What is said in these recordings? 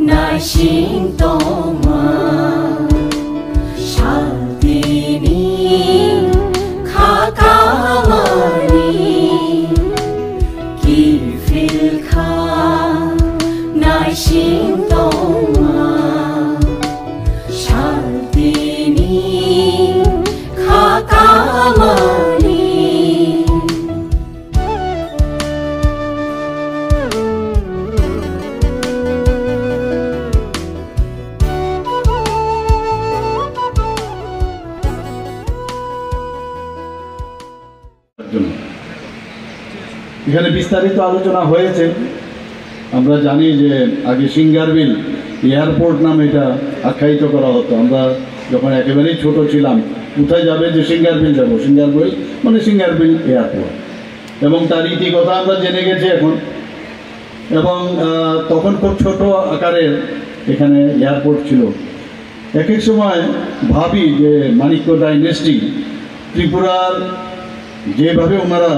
乃心动啊，上帝你卡卡玛尼，基菲卡乃心动啊，上帝你卡卡玛尼。এখানে বিস্তারিত আলোচনা হয়েছে। আমরা জানি যে আগে সিঙ্গারবিল এয়ারপোর্ট নামে এটা আখ্যায়িত করা হতো। আমরা যখন একেবারেই ছোট ছিলাম, কোথায় যাবে যে সিঙ্গারবিল যাবো, সিঙ্গারবিল মানে সিঙ্গারবিল এয়ারপোর্ট, এবং তার ইতিকথা আমরা জেনে গেছি এখন। এবং তখন খুব ছোট আকারের এখানে এয়ারপোর্ট ছিল। এক এক সময় ভাবি যে মানিক্য ডাইনেস্টি ত্রিপুরার যেভাবে ওনারা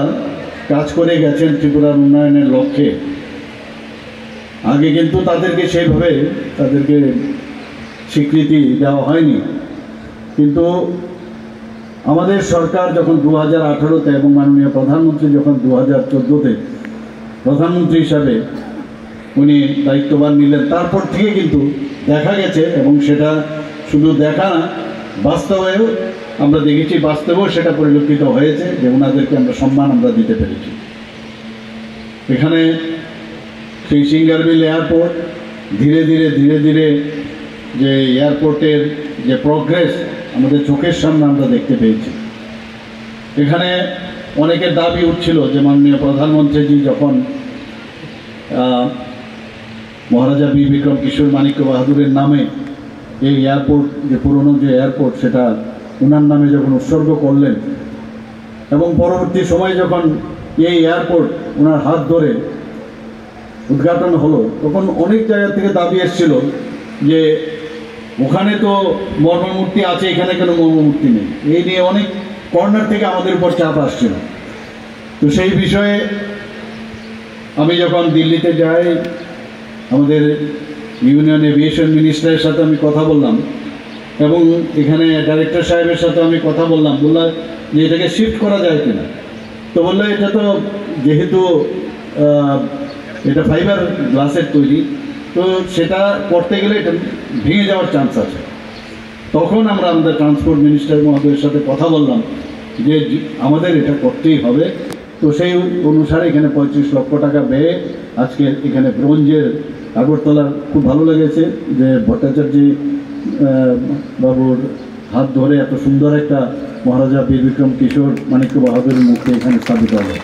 কাজ করে গেছেন ত্রিপুরার উন্নয়নের লক্ষ্যে, আগে কিন্তু তাদেরকে সেইভাবে তাদেরকে স্বীকৃতি দেওয়া হয়নি। কিন্তু আমাদের সরকার যখন 2018-তে এবং মাননীয় প্রধানমন্ত্রী যখন 2014-তে প্রধানমন্ত্রী হিসাবে উনি দায়িত্বভার নিলেন, তারপর থেকে কিন্তু দেখা গেছে, এবং সেটা শুধু দেখা না, বাস্তবেও আমরা দেখেছি, বাস্তবেও সেটা পরিলক্ষিত হয়েছে যে ওনাদেরকে আমরা সম্মান আমরা দিতে পেরেছি। এখানে সেই সিঙ্গারবিল এয়ারপোর্ট ধীরে ধীরে ধীরে ধীরে যে এয়ারপোর্টের যে প্রগ্রেস আমাদের চোখের সামনে আমরা দেখতে পেয়েছি। এখানে অনেকের দাবি উঠছিল যে মাননীয় প্রধানমন্ত্রীজি যখন মহারাজা বীর বিক্রম কিশোর মানিক্য বাহাদুরের নামে এই এয়ারপোর্ট, যে পুরনো যে এয়ারপোর্ট, সেটা ওনার নামে যখন উৎসর্গ করলেন, এবং পরবর্তী সময়ে যখন এই এয়ারপোর্ট ওনার হাত ধরে উদ্ঘাটন হলো, তখন অনেক জায়গা থেকে দাবি এসেছিল যে ওখানে তো মর্মমূর্তি আছে, এখানে কেন মর্মমূর্তি নেই। এই নিয়ে অনেক কর্নার থেকে আমাদের উপর চাপ আসছিল। তো সেই বিষয়ে আমি যখন দিল্লিতে যাই, আমাদের ইউনিয়ন এভিয়েশন মিনিস্টারের সাথে আমি কথা বললাম, এবং এখানে ডাইরেক্টর সাহেবের সাথে আমি কথা বললাম যে এটাকে শিফট করা যায় কিনা। তো বললো এটা তো যেহেতু এটা ফাইবার গ্লাসের তৈরি, তো সেটা করতে গেলে এটা ভেঙে যাওয়ার চান্স আছে। তখন আমরা আমাদের ট্রান্সপোর্ট মিনিস্টার মহোদয়ের সাথে কথা বললাম যে আমাদের এটা করতেই হবে। তো সেই অনুসারে এখানে 35 লক্ষ টাকা ব্যয়ে আজকে এখানে ব্রোঞ্জের আগরতলার, খুব ভালো লেগেছে যে ভট্টাচার্য বাবুর হাত ধরে এত সুন্দর একটা মহারাজা বীর বিক্রম কিশোর মানিক্য বাহাদুরের মূর্তি এখানে স্থাপিত হবে।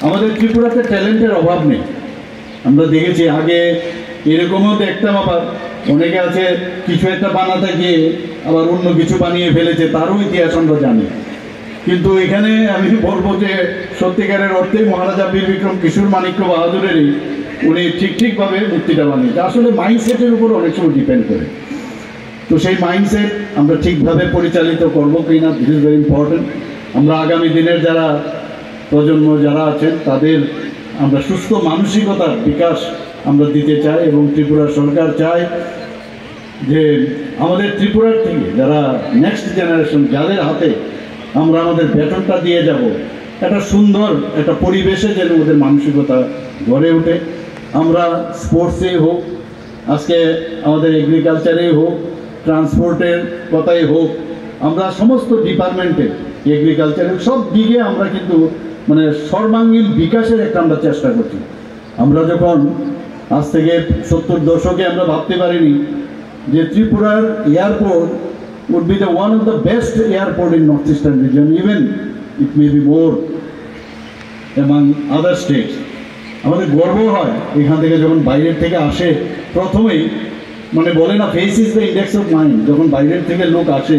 আমাদের ত্রিপুরাতে ট্যালেন্টের অভাব নেই। আমরা দেখেছি আগে এরকমও দেখতাম, আবার অনেকে আছে কিছু একটা বানাতে গিয়ে আবার অন্য কিছু বানিয়ে ফেলেছে, তারও ইতিহাস আমরা জানি। কিন্তু এখানে আমি বলবো যে সত্যিকারের অর্থে মহারাজা বীর বিক্রম কিশোর মানিক্য বাহাদুরেরই উনি ঠিকভাবে মূর্তিটা বানিয়েছে। আসলে মাইন্ডসেটের উপর অনেক সময় ডিপেন্ড করে। তো সেই মাইন্ডসেট আমরা ঠিকভাবে পরিচালিত করবো কিনা, দিস ইজ ভেরি ইম্পর্টেন্ট। আমরা আগামী দিনের যারা প্রজন্ম যারা আছেন তাদের আমরা সুস্থ মানসিকতার বিকাশ আমরা দিতে চাই, এবং ত্রিপুরা সরকার চায় যে আমাদের ত্রিপুরার থেকে যারা নেক্সট জেনারেশন, যাদের হাতে আমরা আমাদের বেতনটা দিয়ে যাব, একটা সুন্দর একটা পরিবেশে যেন ওদের মানসিকতা গড়ে ওঠে। আমরা স্পোর্টসেই হোক, আজকে আমাদের এগ্রিকালচারেই হোক, ট্রান্সপোর্টের কথাই হোক, আমরা সমস্ত ডিপার্টমেন্টে, এগ্রিকালচারের সব দিকে আমরা কিন্তু মানে সর্বাঙ্গীন বিকাশের একটা আমরা চেষ্টা করছি। আমরা যখন আজ থেকে 70 দশকে আমরা ভাবতে পারিনি যে ত্রিপুরার airport would be the one of the best airport in northeastern region, even it may be more among other states. আমাদের গর্ব হয় এখান থেকে যখন বাইরের থেকে আসে, প্রথমেই মানে বলে না face is the index of mind, যখন বাইরের থেকে লোক আসে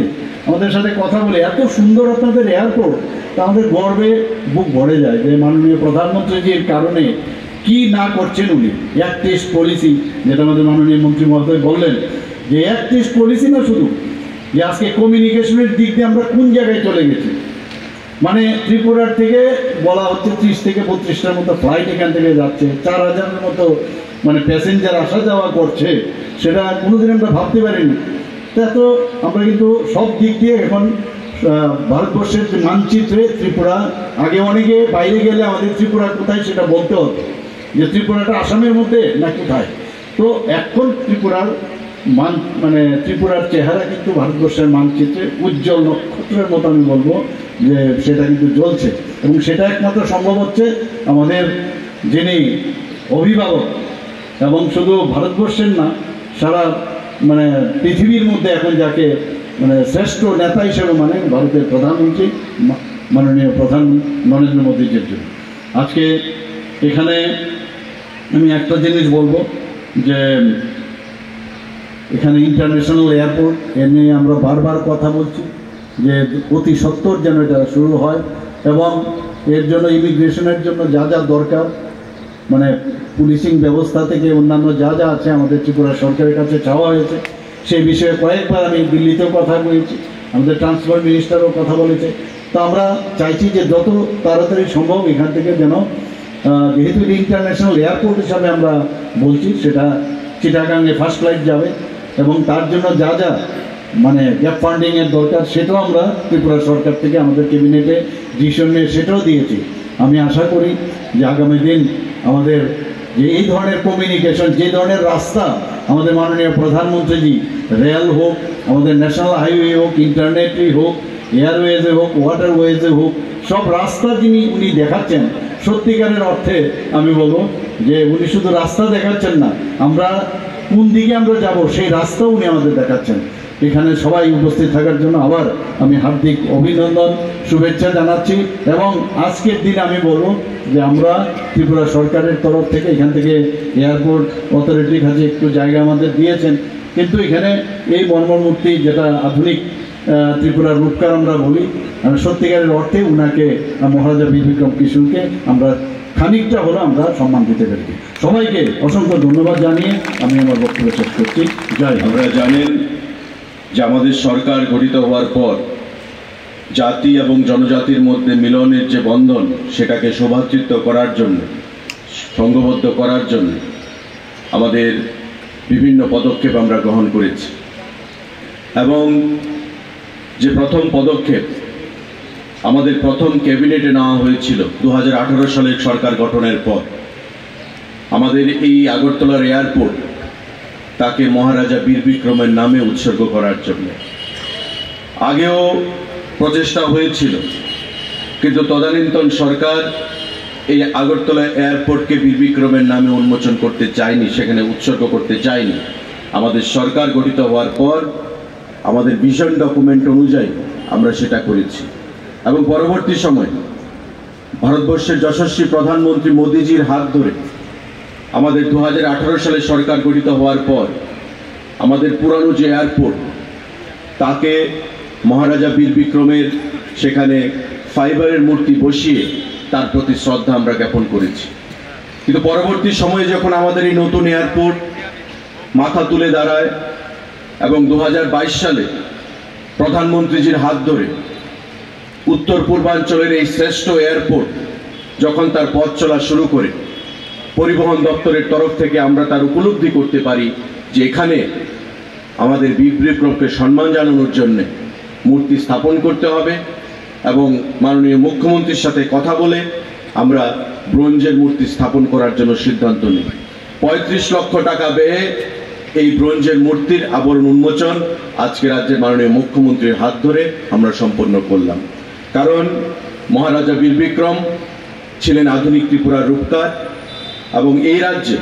আমাদের সাথে কথা বলে এত সুন্দর আপনাদের এয়ারপোর্ট, তা আমাদের গর্বে বুক ভরে যায় যে মাননীয় প্রধানমন্ত্রীজির কারণে কি না করছেন উনি। এক টেস্ট পলিসি, যেটা আমাদের মাননীয় মন্ত্রী মহোদয় বললেন যে এক টেস্ট পলিসি না শুধু, যে আজকে কমিউনিকেশনের দিক দিয়ে আমরা কোন জায়গায় চলে গেছি। মানে ত্রিপুরার থেকে বলা হচ্ছে 30 থেকে 32টার মতো ফ্লাইট এখান থেকে যাচ্ছে, 4000-এর মতো মানে প্যাসেঞ্জার আসা যাওয়া করছে, সেটা কোনোদিন আমরা ভাবতে পারিনি। তা তো আমরা কিন্তু সব দিক দিয়ে এখন ভারতবর্ষের যে মানচিত্রে ত্রিপুরা, আগে অনেকে বাইরে গেলে আমাদের ত্রিপুরা কোথায় সেটা বলতে হতো যে ত্রিপুরাটা আসামের মধ্যে না কোথায়। তো এখন ত্রিপুরার মানে ত্রিপুরার চেহারা কিন্তু ভারতবর্ষের মানচিত্রে উজ্জ্বল নক্ষত্রের মতো আমি বলবো যে সেটা কিন্তু জ্বলছে, এবং সেটা একমাত্র সম্ভব হচ্ছে আমাদের যিনি অভিভাবক এবং শুধু ভারতবর্ষের না সারা মানে পৃথিবীর মধ্যে এখন যাকে মানে শ্রেষ্ঠ নেতা হিসেবে মানে ভারতের প্রধানমন্ত্রী মাননীয় প্রধান নরেন্দ্র মোদীজির জন্য। আজকে এখানে আমি একটা জিনিস বলবো যে এখানে ইন্টারন্যাশনাল এয়ারপোর্ট এ নিয়ে আমরা বারবার কথা বলছি যে অতি সত্বর যেন এটা শুরু হয়, এবং এর জন্য ইমিগ্রেশনের জন্য যা যা দরকার মানে পুলিশিং ব্যবস্থা থেকে অন্যান্য যা যা আছে আমাদের ত্রিপুরা সরকারের কাছে চাওয়া হয়েছে। সেই বিষয়ে কয়েকবার আমি দিল্লিতেও কথা বলেছি, আমাদের ট্রান্সপোর্ট মিনিস্টারও কথা বলেছে। তো আমরা চাইছি যে যত তাড়াতাড়ি সম্ভব এখান থেকে যেন, যেহেতু ইন্টারন্যাশনাল এয়ারপোর্ট হিসাবে আমরা বলছি, সেটা চিটাগাংয়ে ফার্স্ট ফ্লাইট যাবে, এবং তার জন্য যা যা মানে গ্যাপ ফান্ডিংয়ের দরকার সেটাও আমরা ত্রিপুরা সরকার থেকে আমাদের ক্যাবিনেটে ডিসিশন নিয়ে সেটাও দিয়েছি। আমি আশা করি যে আগামী দিন আমাদের যে এই ধরনের কমিউনিকেশন, যে ধরনের রাস্তা আমাদের মাননীয় প্রধানমন্ত্রীজি, রেল হোক, আমাদের ন্যাশনাল হাইওয়ে হোক, ইন্টারনেটই হোক, এয়ারওয়েজে হোক, ওয়াটারওয়েজে হোক, সব রাস্তা যিনি উনি দেখাচ্ছেন, সত্যিকারের অর্থে আমি বলবো যে উনি শুধু রাস্তা দেখাচ্ছেন না, আমরা কোন দিকে আমরা যাব সেই রাস্তাও উনি আমাদের দেখাচ্ছেন। এখানে সবাই উপস্থিত থাকার জন্য আবার আমি হার্দিক অভিনন্দন, শুভেচ্ছা জানাচ্ছি। এবং আজকের দিন আমি বলবো যে আমরা ত্রিপুরা সরকারের তরফ থেকে এখান থেকে এয়ারপোর্ট অথরিটির কাছে একটু জায়গা আমাদের দিয়েছেন, কিন্তু এখানে এই মর্মমূর্তি যেটা আধুনিক ত্রিপুরার রূপকার আমরা বলি, সত্যিকারের অর্থে উনাকে মহারাজা বীর বিক্রম কিশোরকে আমরা খানিকটা হলো আমরা সম্মান দিতে পেরেছি। সবাইকে অসংখ্য ধন্যবাদ জানিয়ে আমি আমার বক্তব্য শেষ করছি। জয়। আপনারা জানেন যে আমাদের সরকার গঠিত হওয়ার পর জাতি এবং জনজাতির মধ্যে মিলনের যে বন্ধন, সেটাকে সৌভ্রাতৃত্ব করার জন্য, সংঘবদ্ধ করার জন্য আমাদের বিভিন্ন পদক্ষেপ আমরা গ্রহণ করেছি। এবং যে প্রথম পদক্ষেপ আমাদের প্রথম ক্যাবিনেটে নেওয়া হয়েছিল 2018 সালের সরকার গঠনের পর, আমাদের এই আগরতলার এয়ারপোর্ট তাকে মহারাজা বীর বিক্রমের নামে উৎসর্গ করার জন্য। আগেও প্রচেষ্টা হয়েছিল, কিন্তু তদানীন্তন সরকার এই আগরতলা এয়ারপোর্টকে বীর বিক্রমের নামে উন্মোচন করতে চায়নি, সেখানে উৎসর্গ করতে চায়নি। আমাদের সরকার গঠিত হওয়ার পর আমাদের ভিশন ডকুমেন্ট অনুযায়ী আমরা সেটা করেছি। এবং পরবর্তী সময় ভারতবর্ষের যশস্বী প্রধানমন্ত্রী মোদীজির হাত ধরে আমাদের 2018 সালে সরকার গঠিত হওয়ার পর আমাদের পুরানো যে এয়ারপোর্ট তাকে মহারাজা বীর বিক্রমের সেখানে ফাইবারের মূর্তি বসিয়ে তার প্রতি শ্রদ্ধা আমরা জ্ঞাপন করেছি। কিন্তু পরবর্তী সময়ে যখন আমাদের এই নতুন এয়ারপোর্ট মাথা তুলে দাঁড়ায় এবং 2022 সালে প্রধানমন্ত্রীজির হাত ধরে উত্তর পূর্বাঞ্চলের এই শ্রেষ্ঠ এয়ারপোর্ট যখন তার পথ চলা শুরু করে, পরিবহন দপ্তরের তরফ থেকে আমরা তার উপলব্ধি করতে পারি যে এখানে আমাদের বীর বিক্রমকে সম্মান জানানোর জন্য মূর্তি স্থাপন করতে হবে, এবং মাননীয় মুখ্যমন্ত্রীর সাথে কথা বলে আমরা ব্রোঞ্জের মূর্তি স্থাপন করার জন্য সিদ্ধান্ত নিই। 35 লক্ষ টাকা ব্যয়ে এই ব্রোঞ্জের মূর্তির আবরণ উন্মোচন আজকে রাজ্যের মাননীয় মুখ্যমন্ত্রীর হাত ধরে আমরা সম্পন্ন করলাম। কারণ মহারাজা বীর বিক্রম ছিলেন আধুনিক ত্রিপুরার রূপকার, এবং এই রাজ্যে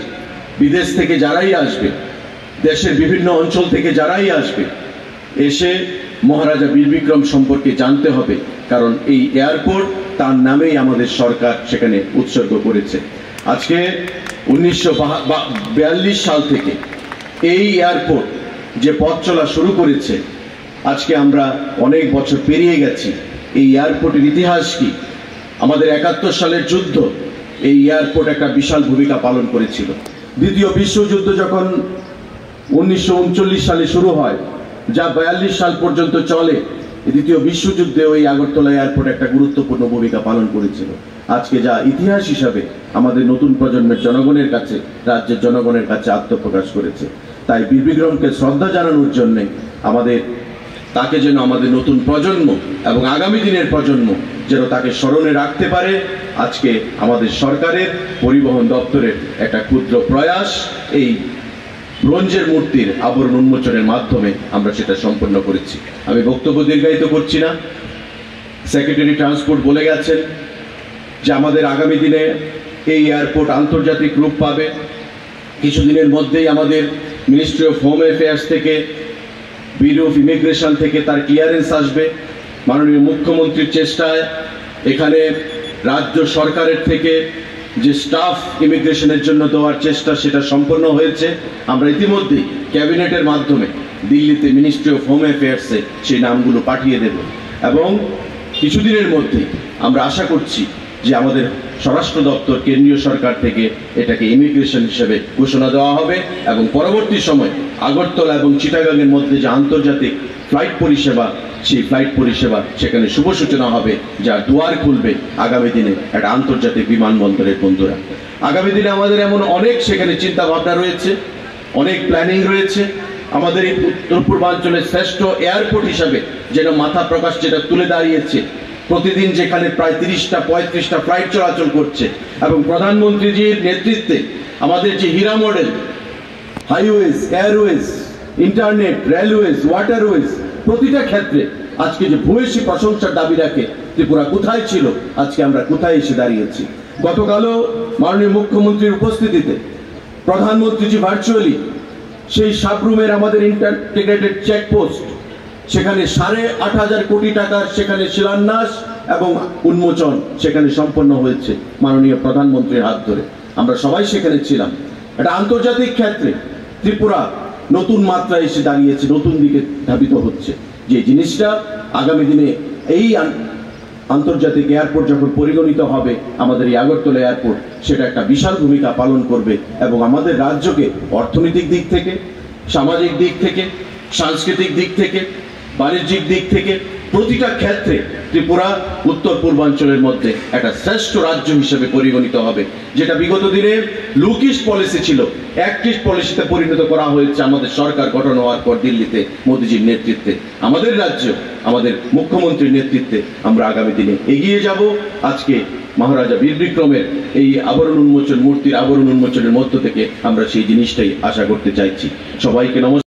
বিদেশ থেকে যারাই আসবে, দেশের বিভিন্ন অঞ্চল থেকে যারাই আসবে, এসে মহারাজা বীর বিক্রম সম্পর্কে জানতে হবে, কারণ এই এয়ারপোর্ট তার নামেই আমাদের সরকার সেখানে উৎসর্গ করেছে। আজকে 1942 সাল থেকে এই এয়ারপোর্ট যে পথ চলা শুরু করেছে, আজকে আমরা অনেক বছর পেরিয়ে গেছি। এই এয়ারপোর্টের ইতিহাস কি? আমাদের 71 সালের যুদ্ধ, এই এয়ারপোর্ট একটা বিশাল ভূমিকা পালন করেছিল। দ্বিতীয় বিশ্বযুদ্ধ যখন 1939 সালে শুরু হয়, যা 42 সাল পর্যন্ত চলে, দ্বিতীয় বিশ্বযুদ্ধেও এই আগরতলা এয়ারপোর্ট একটা গুরুত্বপূর্ণ ভূমিকা পালন করেছিল। আজকে যা ইতিহাস হিসাবে আমাদের নতুন প্রজন্মের জনগণের কাছে, রাজ্যের জনগণের কাছে আত্মপ্রকাশ করেছে। তাই বীর বিক্রমকে শ্রদ্ধা জানানোর জন্যে তাকে যেন আমাদের নতুন প্রজন্ম এবং আগামী দিনের প্রজন্ম যেন তাকে স্মরণে রাখতে পারে, আজকে আমাদের সরকারের পরিবহন দপ্তরের একটা ক্ষুদ্র প্রয়াস এই ব্রোঞ্জের মূর্তির আবরণ উন্মোচনের মাধ্যমে আমরা সেটা সম্পন্ন করেছি। আমি বক্তব্য দীর্ঘায়িত করছি না। সেক্রেটারি ট্রান্সপোর্ট বলে গেছেন যে আমাদের আগামী দিনে এই এয়ারপোর্ট আন্তর্জাতিক রূপ পাবে। কিছুদিনের মধ্যেই আমাদের মিনিস্ট্রি অফ হোম অ্যাফেয়ার্স থেকে, ব্যুরো অফ ইমিগ্রেশন থেকে তার ক্লিয়ারেন্স আসবে। মাননীয় মুখ্যমন্ত্রীর চেষ্টায় এখানে রাজ্য সরকারের থেকে যে স্টাফ ইমিগ্রেশনের জন্য দেওয়ার চেষ্টা সেটা সম্পন্ন হয়েছে। আমরা ইতিমধ্যেই ক্যাবিনেটের মাধ্যমে দিল্লিতে মিনিস্ট্রি অফ হোম অ্যাফেয়ার্সে সেই নামগুলো পাঠিয়ে দেব এবং কিছুদিনের মধ্যেই আমরা আশা করছি যে আমাদের স্বরাষ্ট্র দপ্তর, কেন্দ্রীয় সরকার থেকে এটাকে ইমিগ্রেশন হিসেবে ঘোষণা দেওয়া হবে এবং পরবর্তী সময় আগরতলা এবং চিটাগাংয়ের মধ্যে যে আন্তর্জাতিক ফ্লাইট পরিষেবা, সেই ফ্লাইট পরিষেবা সেখানে শুভ সূচনা হবে, যার দুয়ার খুলবে আগামী দিনে একটা আন্তর্জাতিক বিমানবন্দরের বন্ধুরা। আগামী দিনে আমাদের এমন অনেক সেখানে চিন্তা ভাবনা রয়েছে, অনেক প্ল্যানিং রয়েছে। আমাদের এই উত্তর পূর্বাঞ্চলের শ্রেষ্ঠ এয়ারপোর্ট হিসাবে যেন মাথা প্রকাশ যেটা তুলে দাঁড়িয়েছে, প্রতিদিন যেখানে প্রায় 30-35টা ফ্লাইট চলাচল করছে এবং প্রধানমন্ত্রীজির নেতৃত্বে আমাদের যে HIRA model highways, airways, internet, railways, waterways, প্রতিটা ক্ষেত্রে আজকে যে ভূয়সী প্রশংসার দাবি রাখে ত্রিপুরা কোথায় ছিল, আজকে আমরা কোথায় এসে দাঁড়িয়েছি। গতকালও মাননীয় মুখ্যমন্ত্রীর উপস্থিতিতে প্রধানমন্ত্রীজি ভার্চুয়ালি সেই সাবরুমের আমাদের ইন্টিগ্রেটেড চেকপোস্ট, সেখানে 8,500 কোটি টাকার সেখানে শিলান্যাস এবং উন্মোচন সেখানে সম্পন্ন হয়েছে মাননীয় প্রধানমন্ত্রীর হাত ধরে। আমরা সবাই সেখানে ছিলাম। এটা আন্তর্জাতিক ক্ষেত্রে ত্রিপুরা নতুন মাত্রায় এসে দাঁড়িয়েছে, নতুন দিকে ধাবিত হচ্ছে। যে জিনিসটা আগামী দিনে এই আন্তর্জাতিক এয়ারপোর্ট যখন পরিগণিত হবে, আমাদের এই আগরতলা এয়ারপোর্ট সেটা একটা বিশাল ভূমিকা পালন করবে এবং আমাদের রাজ্যকে অর্থনৈতিক দিক থেকে, সামাজিক দিক থেকে, সাংস্কৃতিক দিক থেকে, বাণিজ্যিক দিক থেকে প্রতিটা ক্ষেত্রে ত্রিপুরা উত্তর পূর্বাঞ্চলের মধ্যে একটা শ্রেষ্ঠ রাজ্য হিসেবে পরিগণিত হবে। যেটা বিগত দিনে লুকিশ পলিসি ছিল, অ্যাক্টিভ পলিসিতে পরিণত করা হয়েছে আমাদের সরকার গঠন হওয়ার পর দিল্লিতে মোদিজির নেতৃত্বে। আমাদের রাজ্য, আমাদের মুখ্যমন্ত্রীর নেতৃত্বে আমরা আগামী দিনে এগিয়ে যাব। আজকে মহারাজা বীর বিক্রমের এই আবরণ উন্মোচন, মূর্তির আবরণ উন্মোচনের মধ্য থেকে আমরা সেই জিনিসটাই আশা করতে চাইছি। সবাইকে নমস্কার।